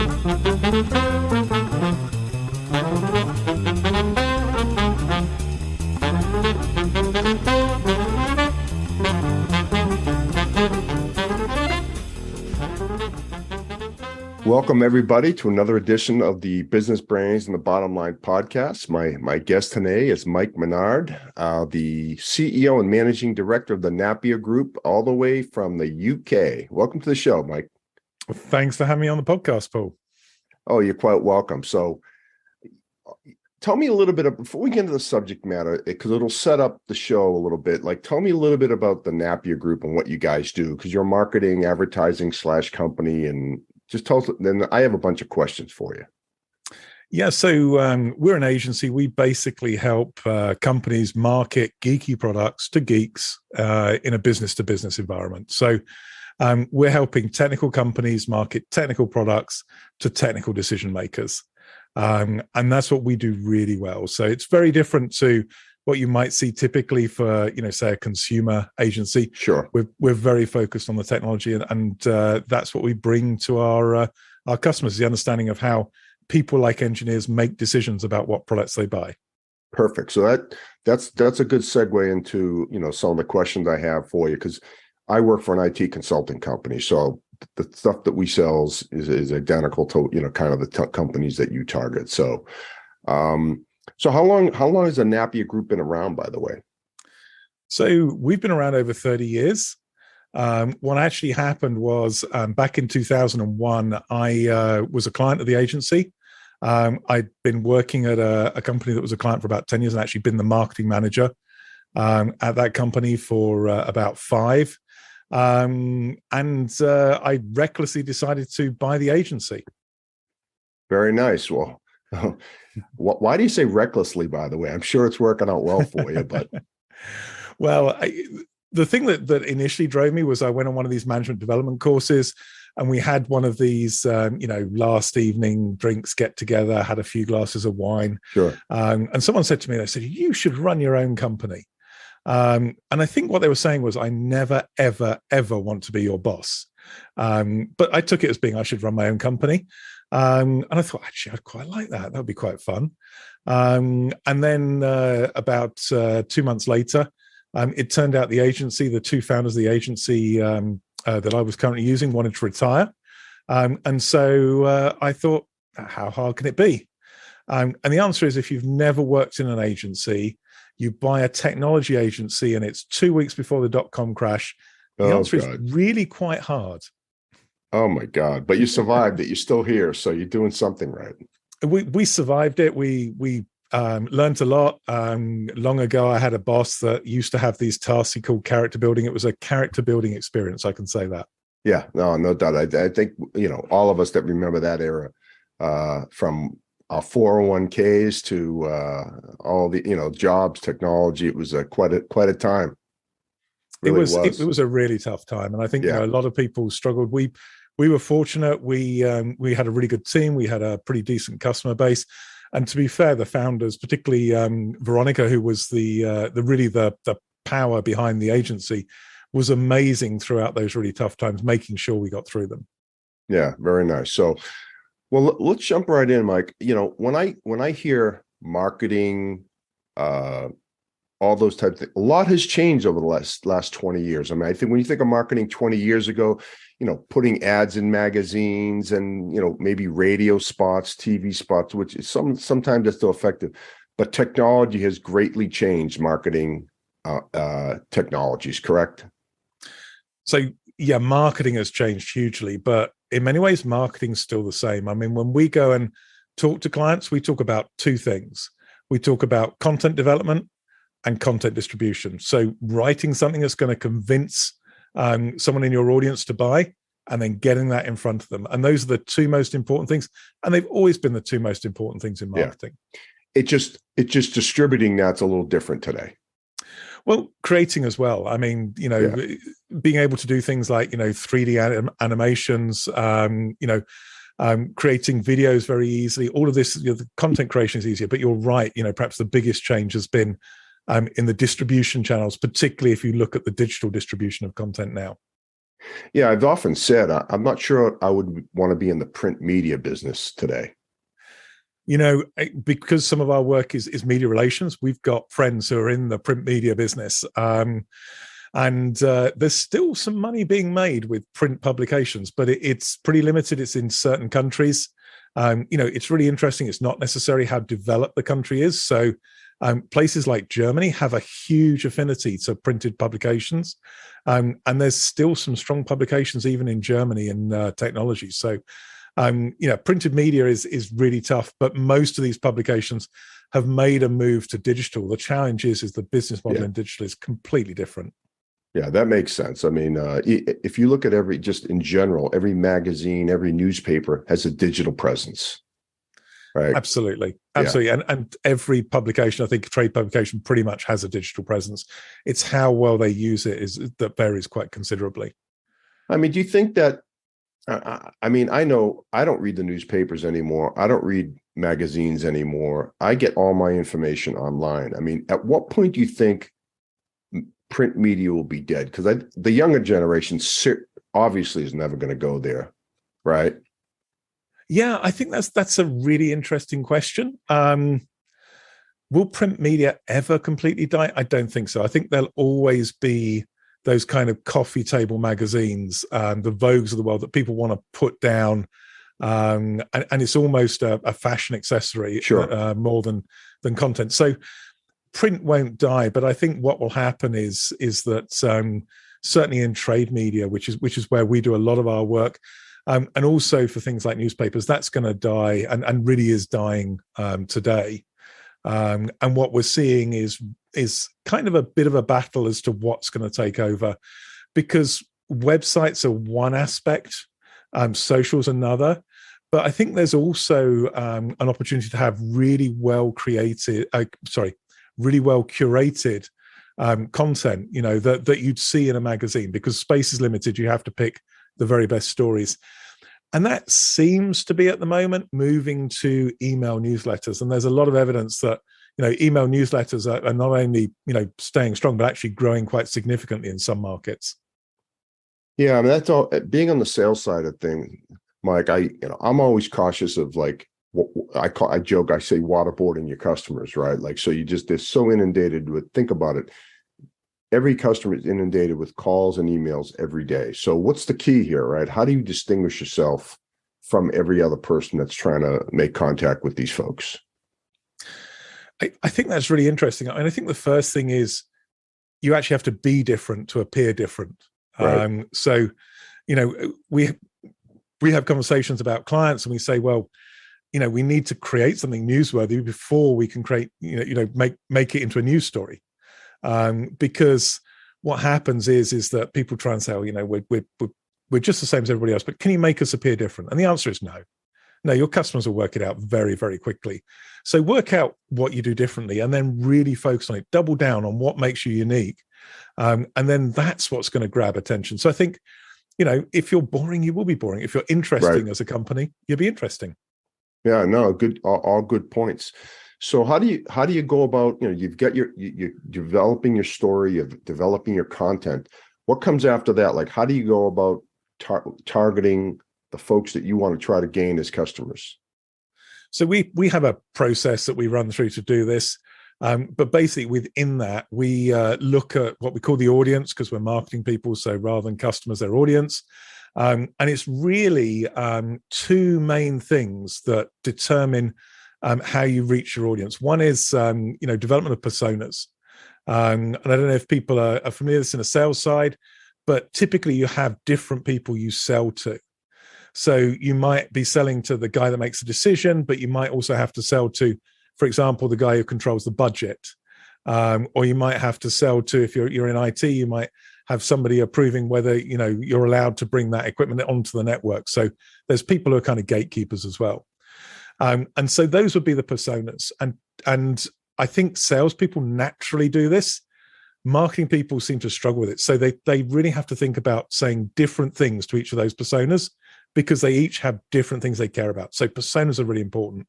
Welcome, everybody, to another edition of the Business Brains and the Bottom Line podcast. My guest today is Mike Maynard, the CEO and Managing Director of the Napier Group, all the way from the UK. Welcome to the show, Mike. Thanks for having me on the podcast, Paul. Oh, you're quite welcome. So tell me a little bit, before we get into the subject matter, because it'll set up the show a little bit, tell me a little bit about the Napier Group and what you guys do, because you're a marketing, advertising / company, and just tell us, then I have a bunch of questions for you. Yeah, so we're an agency. We basically help companies market geeky products to geeks in a business-to-business environment. So we're helping technical companies market technical products to technical decision makers. And that's what we do really well. So it's very different to what you might see typically for, say, a consumer agency. Sure. We're very focused on the technology, and that's what we bring to our customers, the understanding of how people like engineers make decisions about what products they buy. Perfect. So that's a good segue into, some of the questions I have for you, because I work for an IT consulting company. So the stuff that we sell is identical to, kind of the companies that you target. So, so how long has the Napier Group been around, by the way? So we've been around over 30 years. What actually happened was back in 2001, I was a client of the agency. I'd been working at a company that was a client for about 10 years and actually been the marketing manager at that company for about 5. And I recklessly decided to buy the agency. Very nice. Well, why do you say recklessly, by the way? I'm sure it's working out well for you, but. Well, the thing that initially drove me was I went on one of these management development courses, and we had one of these, last evening drinks get together, had a few glasses of wine. Sure. And someone said to me, they said, you should run your own company. And I think what they were saying was, I never, ever, ever want to be your boss. But I took it as being I should run my own company. And I thought, actually, I'd quite like that. That would be quite fun. And then about 2 months later, it turned out the 2 founders of the agency that I was currently using wanted to retire. And so I thought, how hard can it be? And the answer is, if you've never worked in an agency, you buy a technology agency and it's 2 weeks before the dot-com crash. The answer is really quite hard. Oh my God. But you survived it. You're still here. So you're doing something right. We survived it. We learned a lot. Long ago, I had a boss that used to have these tasks he called character building. It was a character building experience. I can say that. Yeah, no doubt. I think, all of us that remember that era, from our 401ks to all the, jobs, technology, it was quite a time. It was a really tough time. And I think, a lot of people struggled. We were fortunate. We had a really good team. We had a pretty decent customer base. And to be fair, the founders, particularly Veronica, who was the power behind the agency, was amazing throughout those really tough times, making sure we got through them. Yeah, very nice. So, well, let's jump right in, Mike. When I hear marketing, all those types of things, a lot has changed over the last 20 years. I mean, I think when you think of marketing 20 years ago, putting ads in magazines and, maybe radio spots, TV spots, which is sometimes that's still effective, but technology has greatly changed marketing technologies, correct? So yeah, marketing has changed hugely, but in many ways, marketing's still the same. I mean, when we go and talk to clients, we talk about 2 things. We talk about content development and content distribution. So writing something that's going to convince someone in your audience to buy, and then getting that in front of them. And those are the 2 most important things. And they've always been the 2 most important things in marketing. Yeah. It just distributing that's a little different today. Well, creating as well. I mean, being able to do things like, 3D animations, creating videos very easily. All of this, the content creation is easier, but you're right. Perhaps the biggest change has been in the distribution channels, particularly if you look at the digital distribution of content now. Yeah, I've often said I'm not sure I would want to be in the print media business today. Because some of our work is media relations, we've got friends who are in the print media business. And there's still some money being made with print publications, but it's pretty limited. It's in certain countries. It's really interesting. It's not necessarily how developed the country is. So places like Germany have a huge affinity to printed publications. And there's still some strong publications even in Germany in technology. So, printed media is really tough, but most of these publications have made a move to digital. The challenge is the business model in digital is completely different. Yeah, that makes sense. I mean, if you look at just in general, every magazine, every newspaper has a digital presence, right? Absolutely. Yeah. And every publication, I think trade publication pretty much has a digital presence. It's how well they use it that varies quite considerably. I mean, do you think that, I mean, I know I don't read the newspapers anymore. I don't read magazines anymore. I get all my information online. I mean, at what point do you think print media will be dead? Because the younger generation obviously is never going to go there, right? Yeah, I think that's a really interesting question. Will print media ever completely die? I don't think so. I think there'll always be those kind of coffee table magazines, the Vogues of the world that people want to put down, and it's almost a fashion accessory, Sure. more than content. So print won't die, but I think what will happen is that certainly in trade media, which is where we do a lot of our work, and also for things like newspapers, that's going to die and really is dying today. And what we're seeing is kind of a bit of a battle as to what's going to take over, because websites are one aspect, social's another. But I think there's also an opportunity to have really well curated content, that you'd see in a magazine, because space is limited. You have to pick the very best stories. And that seems to be at the moment moving to email newsletters. And there's a lot of evidence that, email newsletters are not only, staying strong, but actually growing quite significantly in some markets. Yeah, I mean, that's all. Being on the sales side of things, Mike, I'm always cautious of, like, what I joke, I say waterboarding your customers, right? Like, so they're so inundated with, think about it. Every customer is inundated with calls and emails every day. So what's the key here, right? How do you distinguish yourself from every other person that's trying to make contact with these folks? I think that's really interesting. I mean, I think the first thing is you actually have to be different to appear different. Right. So, we have conversations about clients and we say, well, we need to create something newsworthy before we can create, make it into a news story. Because what happens is that people try and say, oh, we're just the same as everybody else, but can you make us appear different? And the answer is no. No, your customers will work it out very, very quickly. So work out what you do differently and then really focus on it, double down on what makes you unique. And then that's what's going to grab attention. So I think, if you're boring, you will be boring. If you're interesting as a company, you'll be interesting. Yeah, no, good, all good points. So how do you go about, you've got you're developing your story, you're developing your content. What comes after that? Like, how do you go about targeting the folks that you want to try to gain as customers? So we have a process that we run through to do this. But basically within that, we look at what we call the audience, because we're marketing people. So rather than customers, they're audience. And it's really two main things that determine how you reach your audience. One is, development of personas. And I don't know if people are familiar with this in a sales side, but typically you have different people you sell to. So you might be selling to the guy that makes a decision, but you might also have to sell to, for example, the guy who controls the budget. Or you might have to sell to, if you're in IT, you might have somebody approving whether, you're allowed to bring that equipment onto the network. So there's people who are kind of gatekeepers as well. And so those would be the personas. And I think salespeople naturally do this. Marketing people seem to struggle with it. So they really have to think about saying different things to each of those personas, because they each have different things they care about. So personas are really important.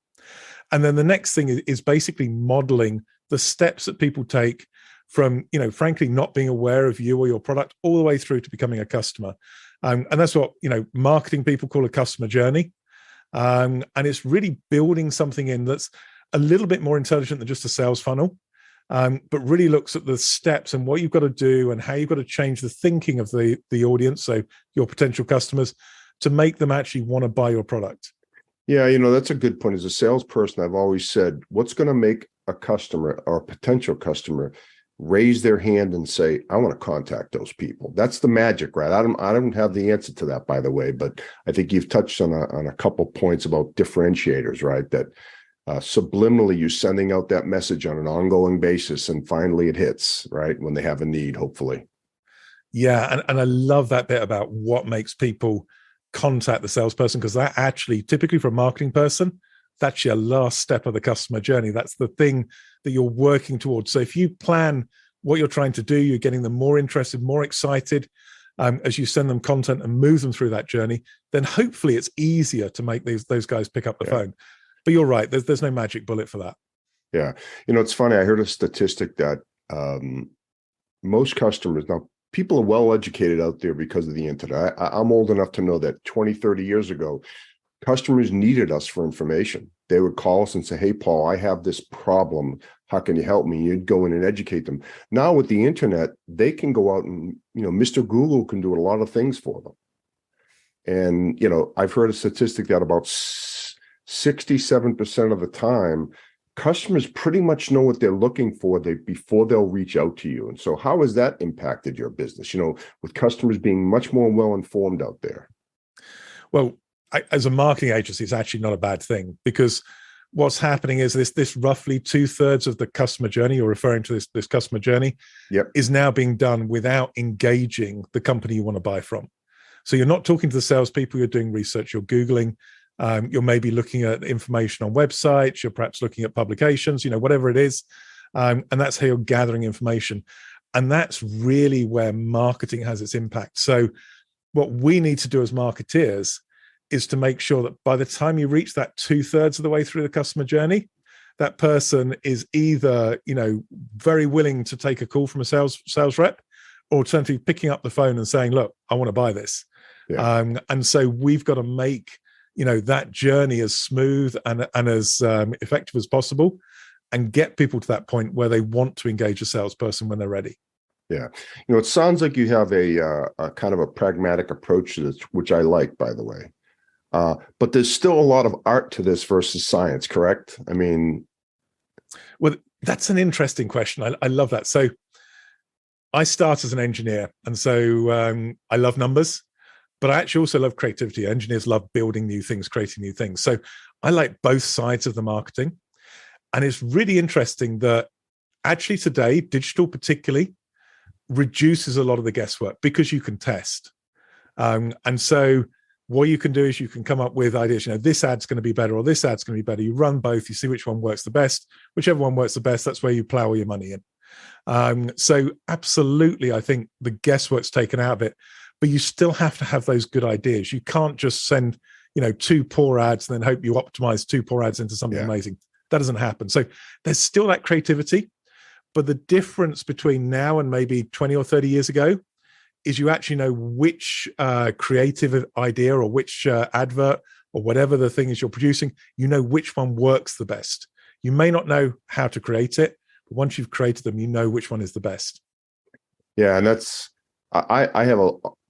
And then the next thing is basically modeling the steps that people take from, frankly, not being aware of you or your product all the way through to becoming a customer. And that's what, marketing people call a customer journey. And it's really building something in that's a little bit more intelligent than just a sales funnel, but really looks at the steps and what you've got to do and how you've got to change the thinking of the audience, so your potential customers, to make them actually want to buy your product. Yeah, that's a good point. As a salesperson, I've always said, what's going to make a customer or a potential customer raise their hand and say, I want to contact those people? That's the magic, right? I don't have the answer to that, by the way, but I think you've touched on a couple points about differentiators, right? That subliminally you're sending out that message on an ongoing basis, and finally it hits, right, when they have a need, hopefully. Yeah, and I love that bit about what makes people contact the salesperson, because that actually, typically for a marketing person, that's your last step of the customer journey. That's the thing that you're working towards. So if you plan what you're trying to do, you're getting them more interested, more excited as you send them content and move them through that journey, then hopefully it's easier to make those guys pick up the phone. But you're right, there's no magic bullet for that. Yeah. It's funny. I heard a statistic that most customers, now people are well educated out there because of the internet. I'm old enough to know that 20, 30 years ago, customers needed us for information. They would call us and say, hey, Paul, I have this problem. How can you help me? You'd go in and educate them. Now with the internet, they can go out and, Mr. Google can do a lot of things for them. And, I've heard a statistic that about 67% of the time, customers pretty much know what they're looking for before they'll reach out to you. And so how has that impacted your business, with customers being much more well-informed out there? Well, as a marketing agency, it's actually not a bad thing, because what's happening is this roughly 2/3 of the customer journey, you're referring to this customer journey, is now being done without engaging the company you want to buy from. So you're not talking to the salespeople, you're doing research, you're Googling, you're maybe looking at information on websites, you're perhaps looking at publications, whatever it is. And that's how you're gathering information. And that's really where marketing has its impact. So what we need to do as marketeers is to make sure that by the time you reach that 2/3 of the way through the customer journey, that person is either, very willing to take a call from a sales rep, or alternatively picking up the phone and saying, look, I want to buy this. Yeah. And so we've got to make, that journey as smooth and as effective as possible, and get people to that point where they want to engage a salesperson when they're ready. Yeah. It sounds like you have a kind of a pragmatic approach to this, which I like, by the way. But there's still a lot of art to this versus science, correct? I mean, well, that's an interesting question. I love that. So I start as an engineer, and so I love numbers, but I actually also love creativity. Engineers love building new things, creating new things. So I like both sides of the marketing. And it's really interesting that actually today, digital particularly reduces a lot of the guesswork, because you can test. And so what you can do is you can come up with ideas, this ad's going to be better, or this ad's going to be better. You run both, you see which one works the best. Whichever one works the best, that's where you plow all your money in. So absolutely, I think the guesswork's taken out of it, but you still have to have those good ideas. You can't just send, 2 poor ads and then hope you optimize 2 poor ads into something amazing. That doesn't happen. So there's still that creativity, but the difference between now and maybe 20 or 30 years ago is you actually know which creative idea or which advert or whatever the thing is you're producing, which one works the best. You may not know how to create it, but once you've created them, you know which one is the best. Yeah, and I have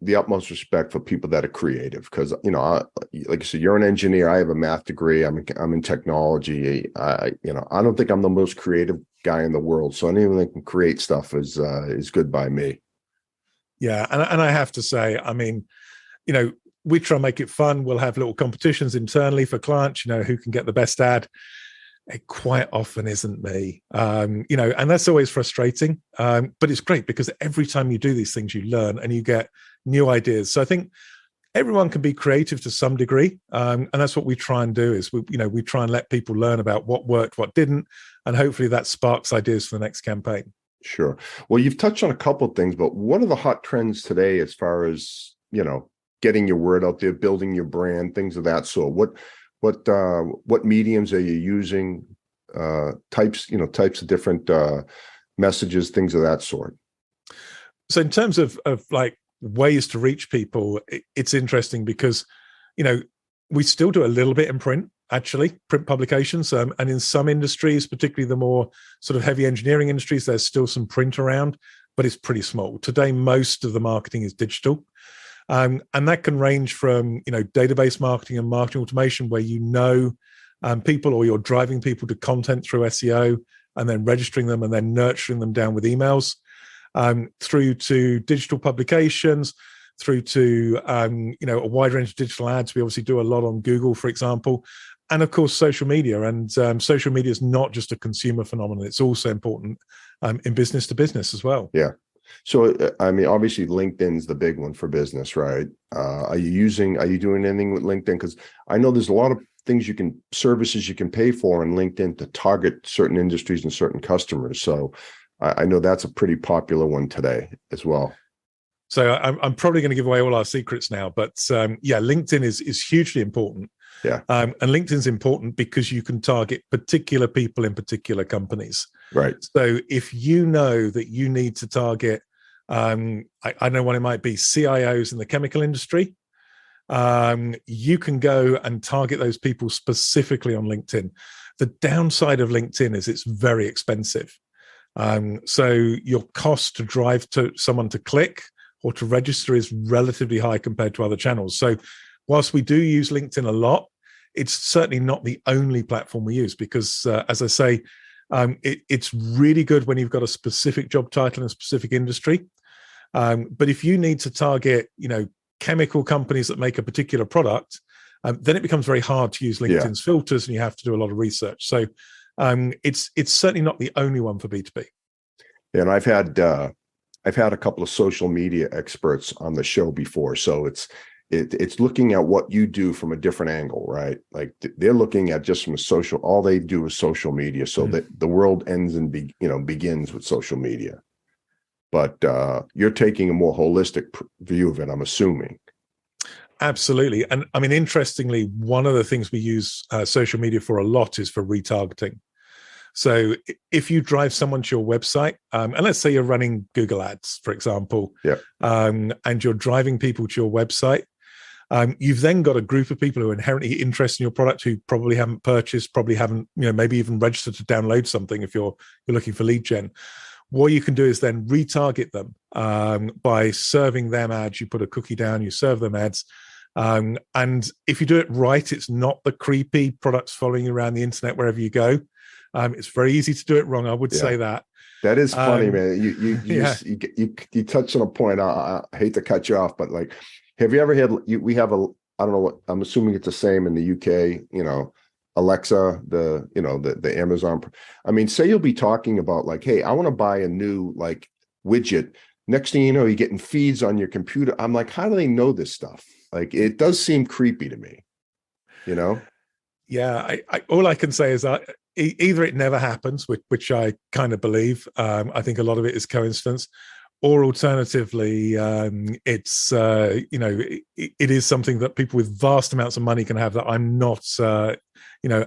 the utmost respect for people that are creative, because like I said, you're an engineer. I have a math degree. I'm in technology. I don't think I'm the most creative guy in the world. So anyone that can create stuff is good by me. Yeah, and I have to say, I mean, we try and make it fun. We'll have little competitions internally for clients, who can get the best ad. It quite often isn't me, and that's always frustrating. But it's great, because every time you do these things, you learn and you get new ideas. So I think everyone can be creative to some degree, and that's what we try and do. Is we try and let people learn about what worked, what didn't, and hopefully that sparks ideas for the next campaign. Sure. Well, you've touched on a couple of things, but what are the hot trends today as far as getting your word out there, building your brand, things of that sort? What mediums are you using? Types of different messages, things of that sort. So in terms of like ways to reach people, it's interesting because, we still do a little bit in print, actually, print publications. And in some industries, particularly the more sort of heavy engineering industries, there's still some print around, but it's pretty small. Today, most of the marketing is digital. And that can range from, database marketing and marketing automation, where people, or you're driving people to content through SEO and then registering them and then nurturing them down with emails, through to digital publications, through to a wide range of digital ads. We obviously do a lot on Google, for example, and of course social media. And social media is not just a consumer phenomenon; it's also important in business to business as well. Yeah. So obviously LinkedIn's the big one for business, right? Are you doing anything with LinkedIn? Because I know there's a lot of services you can pay for on LinkedIn to target certain industries and certain customers. So I know that's a pretty popular one today as well. So I'm probably going to give away all our secrets now, but LinkedIn is hugely important. Yeah. And LinkedIn's important because you can target particular people in particular companies. Right. So if you know that you need to target, I know what it might be, CIOs in the chemical industry, you can go and target those people specifically on LinkedIn. The downside of LinkedIn is it's very expensive. So your cost to drive to someone to click or to register is relatively high compared to other channels. So whilst we do use LinkedIn a lot, it's certainly not the only platform we use because, as I say, it's really good when you've got a specific job title in a specific industry. But if you need to target, chemical companies that make a particular product, then it becomes very hard to use LinkedIn's filters, and you have to do a lot of research. So it's certainly not the only one for B2B. And I've had a couple of social media experts on the show before, so it's looking at what you do from a different angle, right? Like they're looking at just from all they do is social media, so that the world ends and begins with social media. But you're taking a more holistic view of it, I'm assuming. Absolutely. And I mean, interestingly, one of the things we use social media for a lot is for retargeting. So if you drive someone to your website, and let's say you're running Google Ads, for example, and you're driving people to your website, you've then got a group of people who are inherently interested in your product, who probably haven't purchased, probably haven't, maybe even registered to download something if you're looking for lead gen. What you can do is then retarget them by serving them ads. You put a cookie down, you serve them ads. And if you do it right, it's not the creepy products following you around the internet wherever you go. It's very easy to do it wrong. I would say that. That is funny, man. You touched on a point. I hate to cut you off, but like, have you ever had? We have I don't know what. I'm assuming it's the same in the UK. Alexa, the Amazon. I mean, say you'll be talking about like, hey, I want to buy a new like widget. Next thing you know, you're getting feeds on your computer. I'm like, how do they know this stuff? Like, it does seem creepy to me. Yeah, all I can say is that either it never happens, which I kind of believe. I think a lot of it is coincidence, or alternatively, it's it is something that people with vast amounts of money can have that I'm not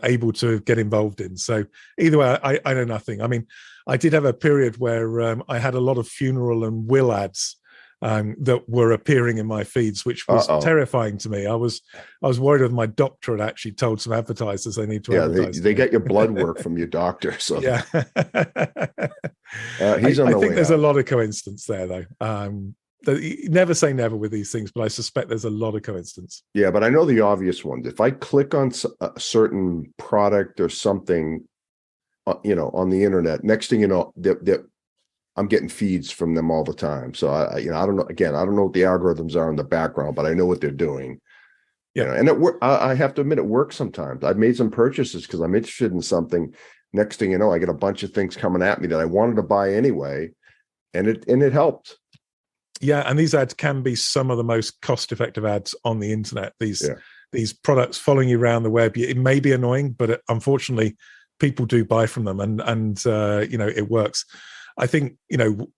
able to get involved in. So either way, I know nothing. I mean, I did have a period where I had a lot of funeral and will ads that were appearing in my feeds, which was terrifying to me. I was worried that my doctor had actually told some advertisers they need to advertise. They get your blood work from your doctor. So yeah, he's on the way. I think there's out. a lot of coincidence there, though. Never say never with these things, but I suspect there's a lot of coincidence. Yeah, but I know the obvious ones. If I click on a certain product or something, on the internet, next thing you know, I'm getting feeds from them all the time. So I don't know. Again, I don't know what the algorithms are in the background, but I know what they're doing. Yeah, and I have to admit, it works sometimes. I've made some purchases because I'm interested in something. Next thing you know, I get a bunch of things coming at me that I wanted to buy anyway, and it helped. Yeah, and these ads can be some of the most cost-effective ads on the internet. These products following you around the web. It may be annoying, but unfortunately, people do buy from them, and it works. I think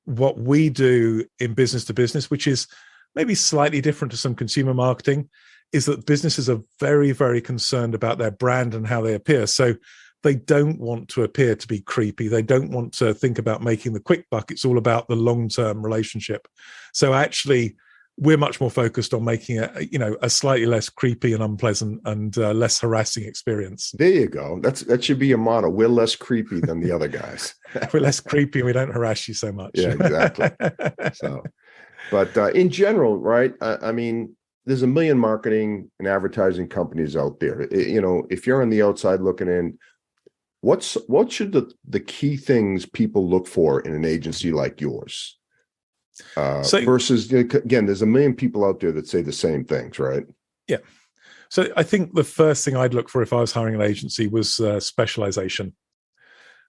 what we do in business to business, which is maybe slightly different to some consumer marketing, is that businesses are very, very concerned about their brand and how they appear. So they don't want to appear to be creepy. They don't want to think about making the quick buck. It's all about the long-term relationship. So actually, we're much more focused on making it, a slightly less creepy and unpleasant and less harassing experience. There you go. That should be your motto. We're less creepy than the other guys. We're less creepy and we don't harass you so much. Yeah, exactly. So, but in general, right? I mean, there's a million marketing and advertising companies out there. If you're on the outside looking in, what should the key things people look for in an agency like yours? Versus, again, there's a million people out there that say the same things, right? Yeah. So I think the first thing I'd look for if I was hiring an agency was specialization.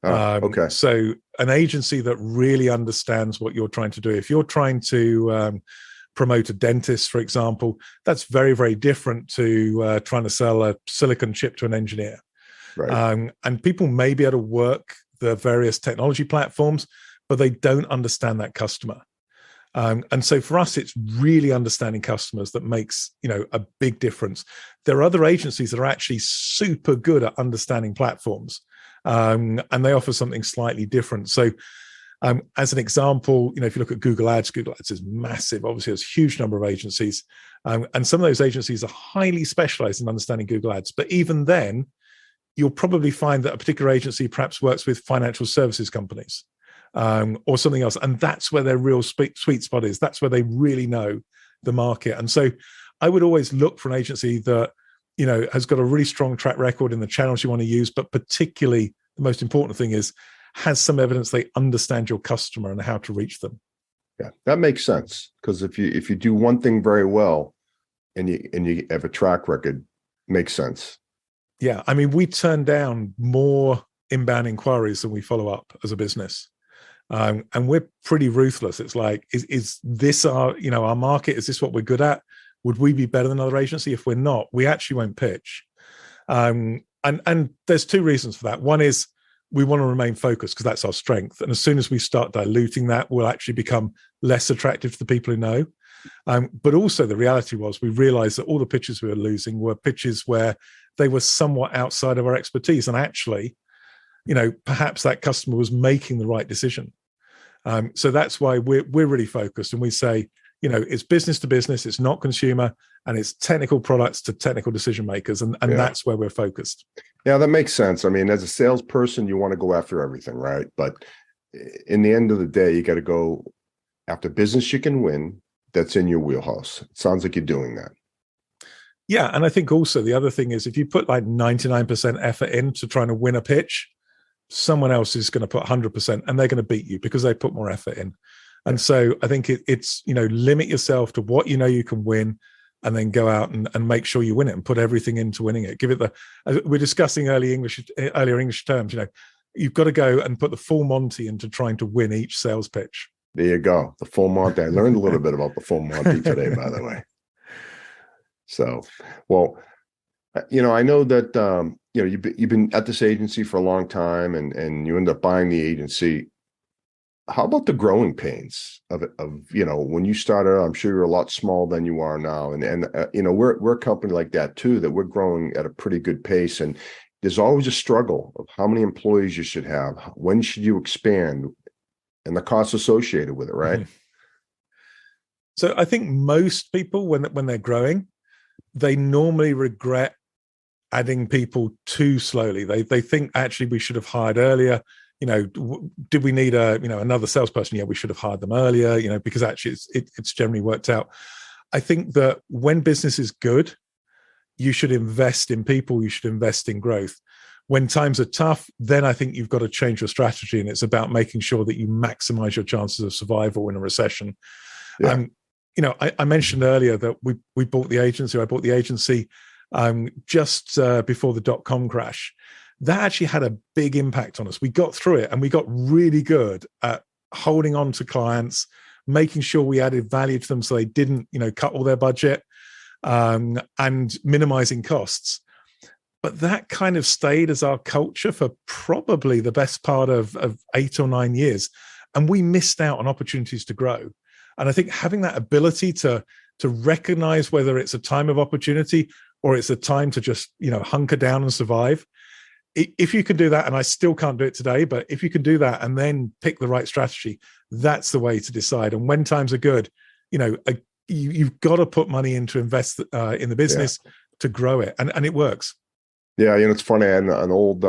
Okay. So an agency that really understands what you're trying to do. If you're trying to promote a dentist, for example, that's very, very different to trying to sell a silicon chip to an engineer. Right. And people may be able to work the various technology platforms, but they don't understand that customer. And so for us, it's really understanding customers that makes, a big difference. There are other agencies that are actually super good at understanding platforms, and they offer something slightly different. So as an example, if you look at Google Ads is massive. Obviously, there's a huge number of agencies. And some of those agencies are highly specialized in understanding Google Ads. But even then, you'll probably find that a particular agency perhaps works with financial services companies. Or something else. And that's where their real sweet spot is. That's where they really know the market. And so I would always look for an agency that, has got a really strong track record in the channels you want to use, but particularly the most important thing is has some evidence they understand your customer and how to reach them. Yeah, that makes sense. Because if you do one thing very well and you have a track record, makes sense. Yeah. I mean, we turn down more inbound inquiries than we follow up as a business. And we're pretty ruthless. It's like, is this our market? Is this what we're good at? Would we be better than another agency? If we're not, we actually won't pitch. And there's two reasons for that. One is we want to remain focused because that's our strength. And as soon as we start diluting that, we'll actually become less attractive to the people who know. But also the reality was we realized that all the pitches we were losing were pitches where they were somewhat outside of our expertise. And actually, perhaps that customer was making the right decision. So that's why we're really focused, and we say, it's business to business, it's not consumer, and it's technical products to technical decision makers, and that's where we're focused. Yeah, that makes sense. I mean, as a salesperson, you want to go after everything, right? But in the end of the day, you got to go after business you can win. That's in your wheelhouse. It sounds like you're doing that. Yeah, and I think also the other thing is if you put like 99% effort into trying to win a pitch, someone else is going to put 100% and they're going to beat you because they put more effort in. And so I think it's, limit yourself to what you can win, and then go out and make sure you win it and put everything into winning it. Give it we're discussing earlier English terms, you've got to go and put the full Monty into trying to win each sales pitch. There you go. The full Monty. I learned a little bit about the full Monty today, by the way. So, well, I know that, you've been at this agency for a long time and you end up buying the agency. How about the growing pains of when you started, I'm sure you're a lot smaller than you are now. And we're a company like that too, that we're growing at a pretty good pace. And there's always a struggle of how many employees you should have. When should you expand and the costs associated with it, right? Mm-hmm. So I think most people, when they're growing, they normally regret adding people too slowly. They think actually we should have hired earlier. Did we need another salesperson? Yeah, we should have hired them earlier. Because actually it's generally worked out. I think that when business is good, you should invest in people. You should invest in growth. When times are tough, then I think you've got to change your strategy, and it's about making sure that you maximize your chances of survival in a recession. Yeah. I mentioned earlier that we bought the agency. I bought the agency just before the .com crash. That actually had a big impact on us. We got through it, and we got really good at holding on to clients, making sure we added value to them so they didn't, cut all their budget, and minimizing costs. But that kind of stayed as our culture for probably the best part of 8 or 9 years. And we missed out on opportunities to grow. And I think having that ability to recognize whether it's a time of opportunity or it's a time to just, hunker down and survive. If you can do that, and I still can't do it today, but if you can do that and then pick the right strategy, that's the way to decide. And when times are good, you've got to put money in to invest in the business to grow it, and it works. Yeah, it's funny. I had an old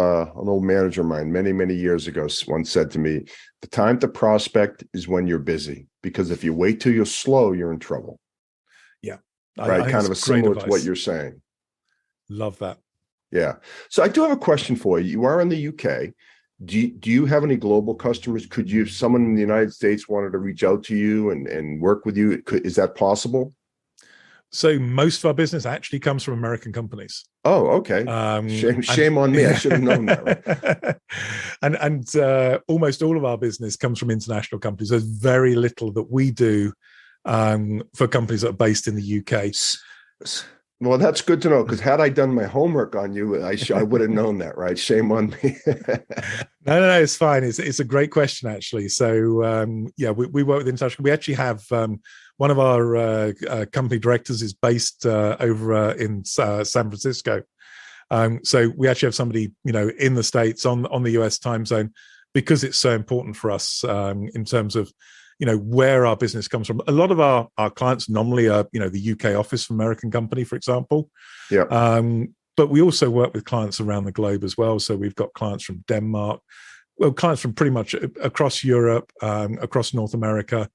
manager of mine many years ago once said to me, "The time to prospect is when you're busy, because if you wait till you're slow, you're in trouble." Yeah, right. I Kind of similar to what you're saying. Love that. Yeah. So I do have a question for you. You are in the UK. Do you have any global customers? Could you, if someone in the United States wanted to reach out to you and work with you, is that possible? So most of our business actually comes from American companies. Oh, okay. Shame on me. I should have known that. Right? and almost all of our business comes from international companies. There's very little that we do for companies that are based in the UK. Well, that's good to know, because had I done my homework on you, I would have known that, right? Shame on me. No, it's fine. It's a great question, actually. So we work with international. We actually have one of our company directors is based over in San Francisco. So we actually have somebody, in the States on the US time zone, because it's so important for us in terms of, where our business comes from. A lot of our clients normally are, the UK office from American company, for example. Yeah. But we also work with clients around the globe as well. So we've got clients from Denmark, clients from pretty much across Europe, across North America,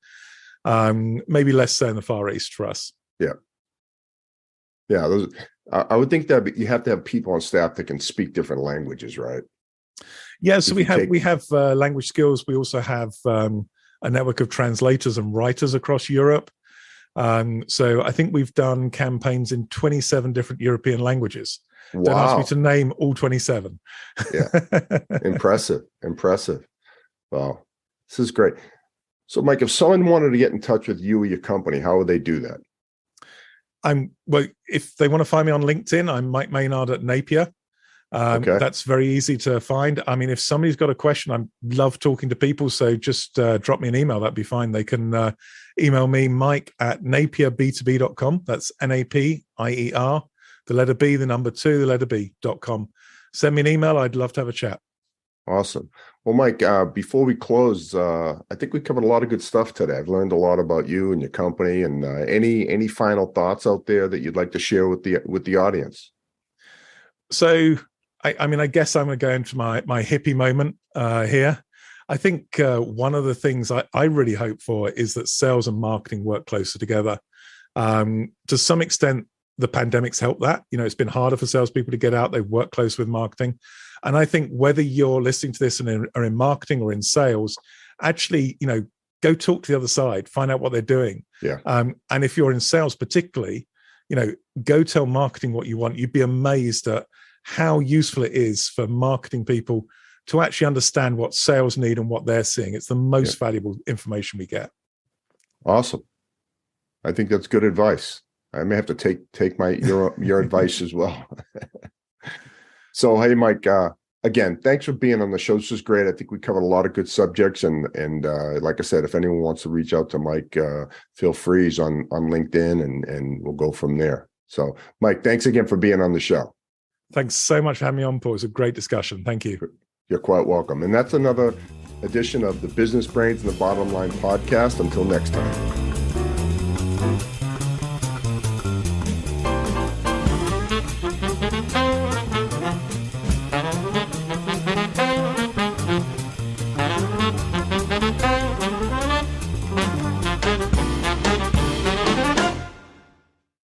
maybe less so in the Far East for us. Yeah. Yeah. I would think that you have to have people on staff that can speak different languages, right? Yeah. So we have language skills. We also have a network of translators and writers across Europe. So I think we've done campaigns in 27 different European languages. Wow. Don't ask me to name all 27. Yeah. Impressive. Wow. This is great. So, Mike, if someone wanted to get in touch with you or your company, how would they do that? Well, if they want to find me on LinkedIn, I'm Mike Maynard at Napier. Okay. That's very easy to find. I mean, if somebody's got a question, I love talking to people. So just drop me an email. That'd be fine. They can email me, Mike at napierb2b.com. That's Napier, the letter B, the number 2, the letter B.com. Send me an email. I'd love to have a chat. Awesome. Well, Mike, before we close, I think we covered a lot of good stuff today. I've learned a lot about you and your company. And any final thoughts out there that you'd like to share with the audience? So, I guess I'm going to go into my hippie moment here. I think one of the things I really hope for is that sales and marketing work closer together. To some extent, the pandemic's helped that. It's been harder for salespeople to get out. They work close with marketing. And I think whether you're listening to this and are in marketing or in sales, actually, go talk to the other side, find out what they're doing. Yeah. And if you're in sales particularly, go tell marketing what you want. You'd be amazed at how useful it is for marketing people to actually understand what sales need and what they're seeing. It's the most valuable information we get. Awesome. I think that's good advice. I may have to take your advice as well. So, hey, Mike, again, thanks for being on the show. This is great. I think we covered a lot of good subjects. And like I said, if anyone wants to reach out to Mike, feel free. He's on LinkedIn and we'll go from there. So, Mike, thanks again for being on the show. Thanks so much for having me on, Paul. It was a great discussion. Thank you. You're quite welcome. And that's another edition of the Business Brains and the Bottom Line podcast. Until next time.